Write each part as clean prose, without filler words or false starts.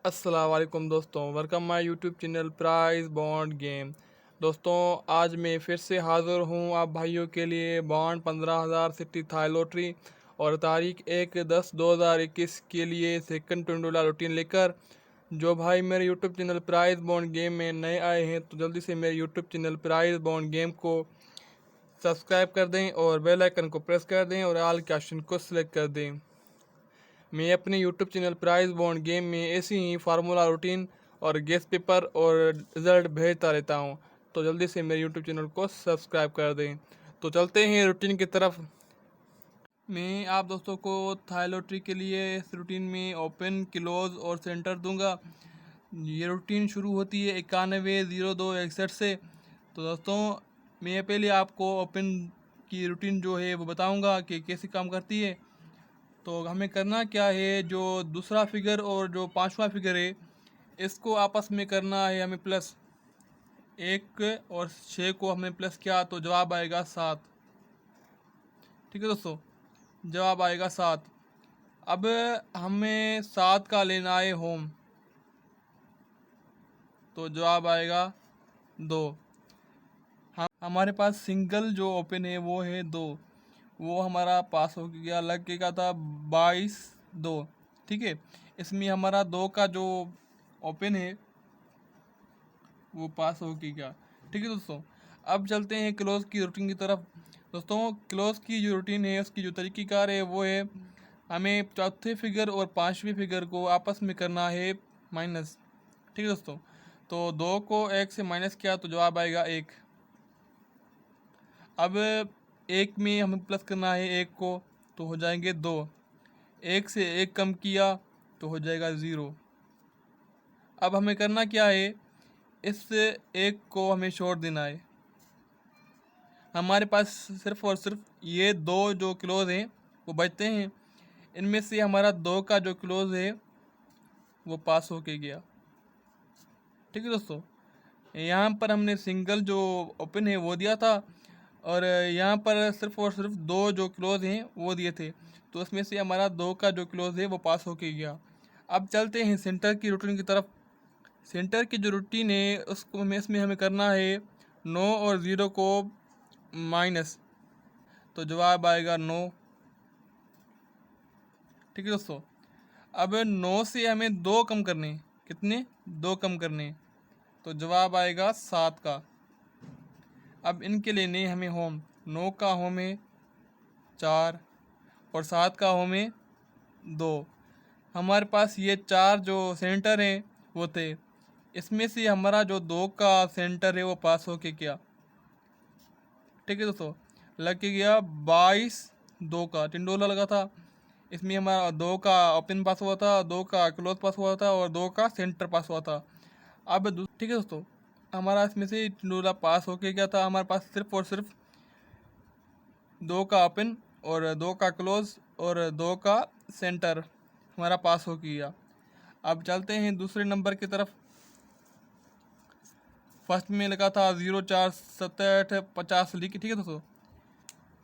अस्सलाम वालेकुम दोस्तों, welcome my YouTube channel price bond game. दोस्तों, आज मैं फिर से हाज़िर हूँ आप भाइयों के लिए बॉन्ड 15,000 सिटी थाई लॉटरी और तारीख 1/10/2021 के लिए सेकंड $20 रूटीन लेकर। जो भाई मेरे YouTube channel price bond game में नए आए हैं तो जल्दी से मेरे YouTube channel price bond game को सब्सक्राइब कर दें और बेल आइकन को प्रेस कर दें और ऑल के ऑप्शन को सिलेक्ट कर दें। मैं अपने YouTube channel price bond game में ऐसी ही फार्मूला रूटीन और गेस पेपर और रिज़ल्ट भेजता रहता हूँ, तो जल्दी से मेरे यूट्यूब चैनल को सब्सक्राइब कर दें। तो चलते हैं रूटीन की तरफ। मैं आप दोस्तों को थाई लॉटरी के लिए इस रूटीन में ओपन, क्लोज और सेंटर दूंगा। ये रूटीन शुरू होती है 910261 से। तो दोस्तों, मैं पहले आपको ओपन की रूटीन जो है वो बताऊंगा कि कैसे काम करती है। तो हमें करना क्या है, जो दूसरा फिगर और जो पांचवा फिगर है इसको आपस में करना है हमें प्लस। 1 और 6 को हमें प्लस किया तो जवाब आएगा 7। ठीक है दोस्तों, जवाब आएगा 7। अब हमें 7 का लेना है होम, तो जवाब आएगा 2। हमारे पास सिंगल जो ओपन है वो है 2, वो हमारा पास हो गया, लगेगा था 22 2। ठीक है, इसमें हमारा 2 का जो ओपन है वो पास हो गया। ठीक है दोस्तों, अब चलते हैं क्लोज की रूटीन की तरफ। दोस्तों, क्लोज की जो रूटीन है उसकी जो तरीक़ेकार है वो है हमें चौथे फिगर और पांचवें फिगर को आपस में करना है माइनस। ठीक है दोस्तों, तो 2 को 1 से माइनस किया तो जवाब आएगा 1। अब 1 में हमें प्लस करना है 1 को, तो हो जाएंगे 2। 1 से 1 कम किया तो हो जाएगा 0। अब हमें करना क्या है, इस 1 को हमें छोड़ देना है। हमारे पास सिर्फ और सिर्फ ये 2 जो क्लोज हैं वो बचते हैं। इनमें से हमारा 2 का जो क्लोज है वो पास होके गया। ठीक है दोस्तों, यहाँ पर हमने सिंगल जो ओपन है वो दिया था और यहाँ पर सिर्फ और सिर्फ 2 जो क्लोज हैं वो दिए थे, तो उसमें से हमारा 2 का जो क्लोज है वो पास होके गया। अब चलते हैं सेंटर की रूटीन की तरफ। सेंटर की जो रूटीन है उसको इसमें हमें करना है 9 और 0 को माइनस, तो जवाब आएगा 9। ठीक है दोस्तों, अब 9 से हमें 2 कम करने, कितने, 2 कम करने, तो जवाब आएगा 7 का। अब इनके लेने हमें होम। 9 का होम है 4 और 7 का होम है 2। हमारे पास ये 4 जो सेंटर हैं वो थे, इसमें से हमारा जो 2 का सेंटर है वो पास होके गया। ठीक है दोस्तों, लग के गया 22 2 का टिंडोला लगा था। इसमें हमारा 2 का ओपन पास हुआ था, 2 का क्लोज पास हुआ था और 2 का सेंटर पास हुआ था। अब ठीक है दोस्तों, हमारा इसमें से टिंडोला पास होके गया था। हमारे पास सिर्फ और सिर्फ 2 का ओपन और 2 का क्लोज और 2 का सेंटर हमारा पास हो गया। अब चलते हैं दूसरे नंबर की तरफ। फर्स्ट में लगा था 0 4 7 8 50 लिख। ठीक है दोस्तों,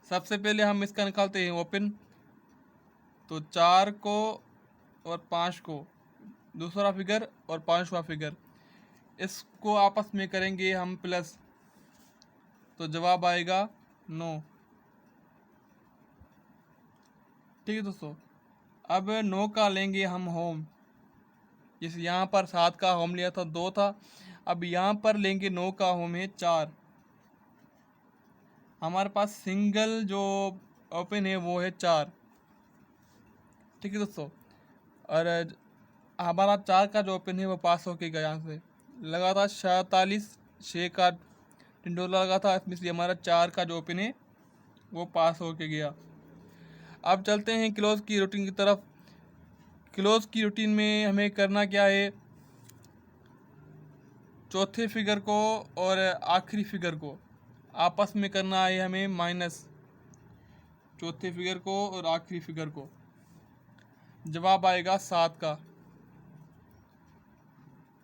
सबसे पहले हम इसका निकालते हैं ओपन, तो 4 को और 5 को, दूसरा फिगर और पांचवा फिगर, इसको आपस में करेंगे हम प्लस, तो जवाब आएगा 9। ठीक है दोस्तों, अब 9 का लेंगे हम होम। जैसे यहाँ पर 7 का होम लिया था 2 था, अब यहाँ पर लेंगे 9 का होम है 4। हमारे पास सिंगल जो ओपन है वो है 4। ठीक है दोस्तों, और हमारा 4 का जो ओपन है वो पास होके गया। यहाँ से लगा था 47 6 का टिंडोला लगा था, इसमें से हमारा 4 का जो ओपन है वो पास होके गया। अब चलते हैं क्लोज की रूटीन की तरफ। क्लोज की रूटीन में हमें करना क्या है, चौथे फिगर को और आखिरी फिगर को आपस में करना है हमें माइनस, चौथे फिगर को और आखिरी फिगर को, जवाब आएगा 7 का।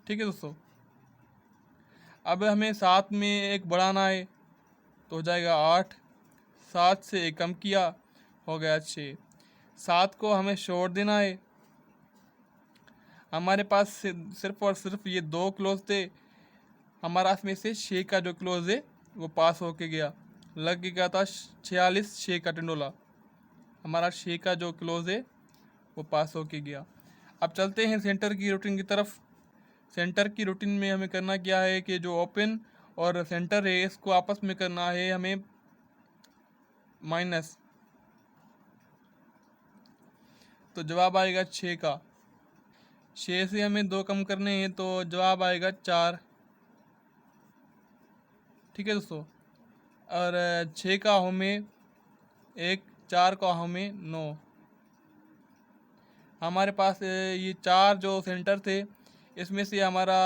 ठीक है दोस्तों, अब हमें 7 में एक बढ़ाना है तो हो जाएगा 8। 7 से एक कम किया हो गया 6। 7 को हमें छोड़ देना है। हमारे पास सिर्फ और सिर्फ ये 2 क्लोज थे। हमारा इसमें से 6 का जो क्लोज है वो पास होके गया, लग गया था 46 6 का टिंडोला। हमारा 6 का जो क्लोज है वो पास होके गया। अब चलते हैं सेंटर की रूटीन की तरफ। सेंटर की रूटीन में हमें करना क्या है कि जो ओपन और सेंटर है इसको आपस में करना है हमें माइनस। तो जवाब आएगा 6 का। 6 से हमें 2 कम करने हैं तो जवाब आएगा 4। ठीक है दोस्तों। और 6 का हमें 1, 4 का हमें 9। हमारे पास ये 4 जो सेंटर थे इसमें से हमारा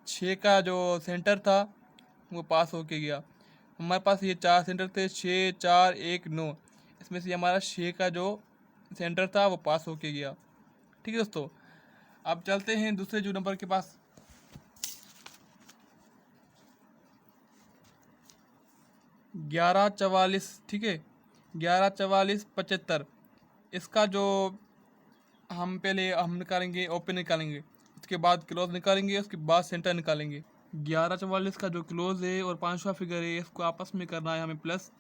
6 का जो सेंटर था वो पास होके गया। हमारे पास ये 4 सेंटर थे, 6, 4, 1, 9। इसमें से हमारा 6 का जो सेंटर था वो पास होके गया। ठीक है दोस्तों। अब चलते हैं दूसरे जो नंबर के पास। 1144। ठीक है, 1144 75। इसका जो हम निकालेंगे ओपन निकालेंगे, उसके बाद क्लोज निकालेंगे, उसके बाद सेंटर निकालेंगे। 1144 का जो क्लोज है और पांचवा फिगर है इसको आपस में करना है हमें प्लस।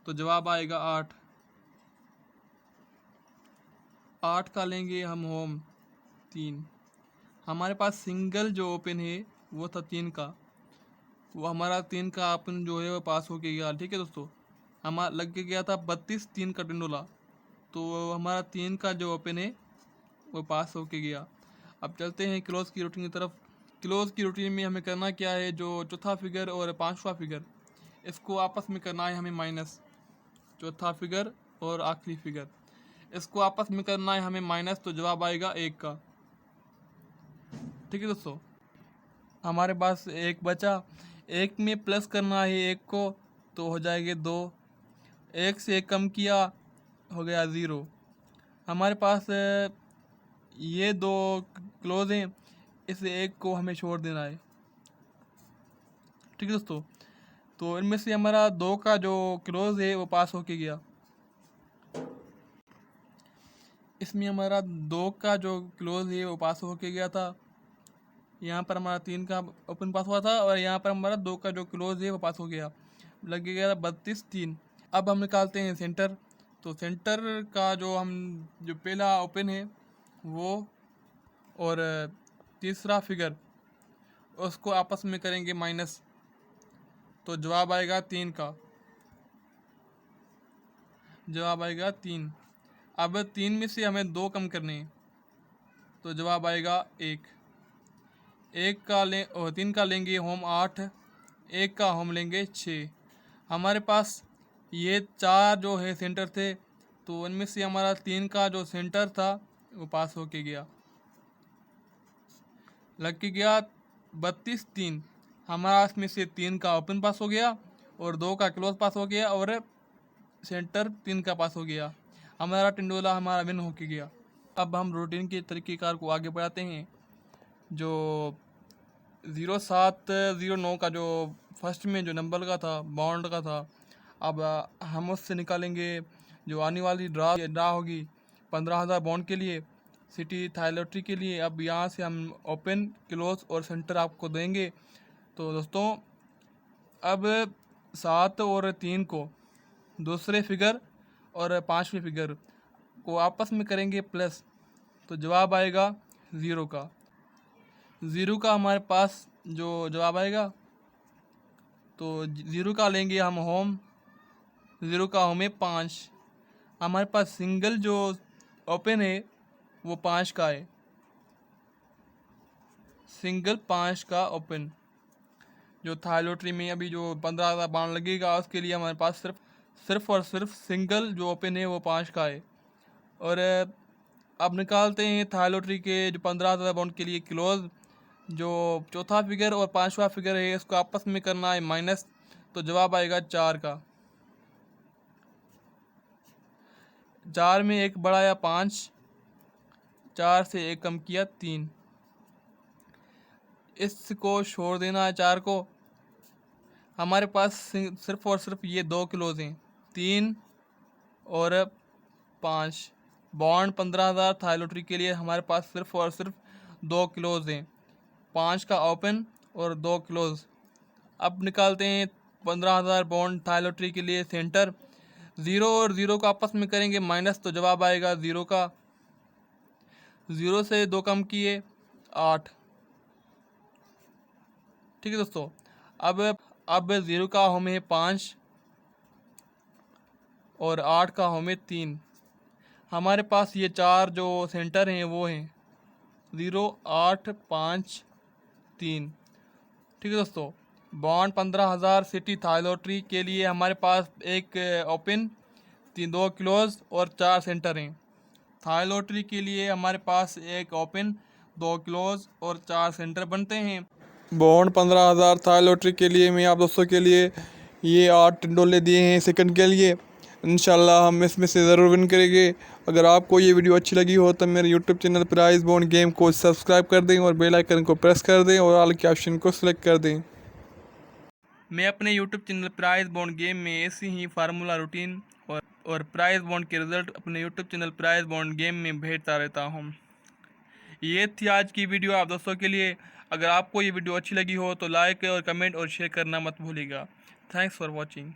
तो जवाब आएगा 8। 8 का लेंगे हम होम 3। हमारे पास सिंगल जो ओपन है वो था 3 का, वो हमारा 3 का ओपन जो है वो पास होके गया। ठीक है दोस्तों। हमारा लग के गया था 32 3 का टिंडोला, तो हमारा 3 का जो ओपन है वो पास होके गया। अब चलते हैं क्लोज की रूटीन की तरफ। क्लोज की रूटीन में हमें करना क्या है, जो चौथा फिगर और पांचवा फिगर इसको आपस में करना है हमें माइनस। चौथा फिगर और आखिरी फिगर इसको आपस में करना है हमें माइनस। तो जवाब आएगा 1 का। ठीक है दोस्तों। हमारे पास 1 बचा, 1 में प्लस करना है 1 को तो हो जाएंगे 2। 1 से 1 कम किया हो गया 0। हमारे पास ये 2 क्लोज हैं, इस 1 को हमें छोड़ देना है। ठीक है दोस्तों। तो इनमें से हमारा 2 का जो क्लोज है वो पास होके गया। इसमें हमारा 2 का जो क्लोज है वो पास होके गया था। यहाँ पर हमारा 3 का ओपन पास हुआ था और यहाँ पर हमारा 2 का जो क्लोज है वो पास हो गया, लग गया था 32 3। अब हम निकालते हैं सेंटर। तो सेंटर का जो पहला ओपन है वो और तीसरा फिगर उसको आपस में करेंगे माइनस। तो जवाब आएगा 3 का। जवाब आएगा 3। अब 3 में से हमें 2 कम करने हैं तो जवाब आएगा 1। 1 का ले और 3 का लेंगे होम 8, 1 का होम लेंगे 6। हमारे पास ये 4 जो है सेंटर थे, तो उनमें से हमारा 3 का जो सेंटर था वो पास होके गया, लग के गया 32 3। हमारा इसमें से 3 का ओपन पास हो गया और 2 का क्लोज पास हो गया और सेंटर 3 का पास हो गया। हमारा टिंडोला हमारा विन होके गया। अब हम रूटीन के तरीक़ेकार को आगे बढ़ाते हैं। जो 0709 का जो फर्स्ट में जो नंबर का था बॉन्ड का था, अब हम उससे निकालेंगे जो आने वाली ड्रा होगी 15,000 बॉन्ड के लिए, सिटी थाई लॉटरी के लिए। अब यहाँ से हम ओपन क्लोज और सेंटर आपको देंगे। तो दोस्तों अब 7 और 3 को दूसरे फिगर और पांचवें फिगर को आपस में करेंगे प्लस। तो जवाब आएगा 0 का। 0 का हमारे पास जो जवाब आएगा, तो 0 का लेंगे हम होम। 0 का होम है 5। हमारे पास सिंगल जो ओपन है वो 5 का है। सिंगल 5 का ओपन जो थाई लॉटरी में अभी जो 15,000 बाउंड लगेगा उसके लिए हमारे पास सिर्फ और सिर्फ सिंगल जो ओपन है वो 5 का है। और अब निकालते हैं थाई लॉटरी के जो 15,000 बाउंड के लिए क्लोज। जो चौथा फिगर और पांचवा फिगर है इसको आपस में करना है माइनस। तो जवाब आएगा 4 का। 4 में 1 बढ़ाया 5, 4 से 1 कम किया 3। इसको छोड़ देना है 4 को। हमारे पास सिर्फ और सिर्फ ये 2 क्लोज हैं, 3 और 5। बॉन्ड 15,000 थाई लॉटरी के लिए हमारे पास सिर्फ और सिर्फ 2 क्लोज हैं, 5 का ओपन और 2 क्लोज। अब निकालते हैं 15,000 बॉन्ड थाई लॉटरी के लिए सेंटर। 0 और 0 को आपस में करेंगे माइनस, तो जवाब आएगा 0 का। 0 से 2 कम किए 8। ठीक है दोस्तों, अब 0 का होम है 5 और 8 का होम है 3। हमारे पास ये 4 जो सेंटर हैं वो हैं 0, 8, 5, 3। ठीक है दोस्तों, बॉन्ड 15,000 सिटी थाई लॉटरी के लिए हमारे पास एक ओपन, 2 क्लोज और 4 सेंटर हैं। थाई लॉटरी के लिए हमारे पास एक ओपन, 2 क्लोज और 4 सेंटर बनते हैं। बॉन्ड 15,000 थाई लॉटरी के लिए मैं आप दोस्तों के लिए ये 8 टिंडोले दिए हैं सेकंड के लिए। इंशाल्लाह हम इसमें से ज़रूर विन करेंगे। अगर आपको ये वीडियो अच्छी लगी हो तो मेरे YouTube channel price bond game को सब्सक्राइब कर दें और बेल आइकन को प्रेस कर दें और ऑल के ऑप्शन को सिलेक्ट कर दें। मैं अपने YouTube channel price bond game में ऐसी ही फार्मूला रूटीन और प्राइस बॉन्ड के रिज़ल्ट अपने YouTube channel price bond game में भेजता रहता हूँ। ये थी आज की वीडियो आप दोस्तों के लिए। अगर आपको ये वीडियो अच्छी लगी हो तो लाइक और कमेंट और शेयर करना मत भूलिएगा। Thanks for watching.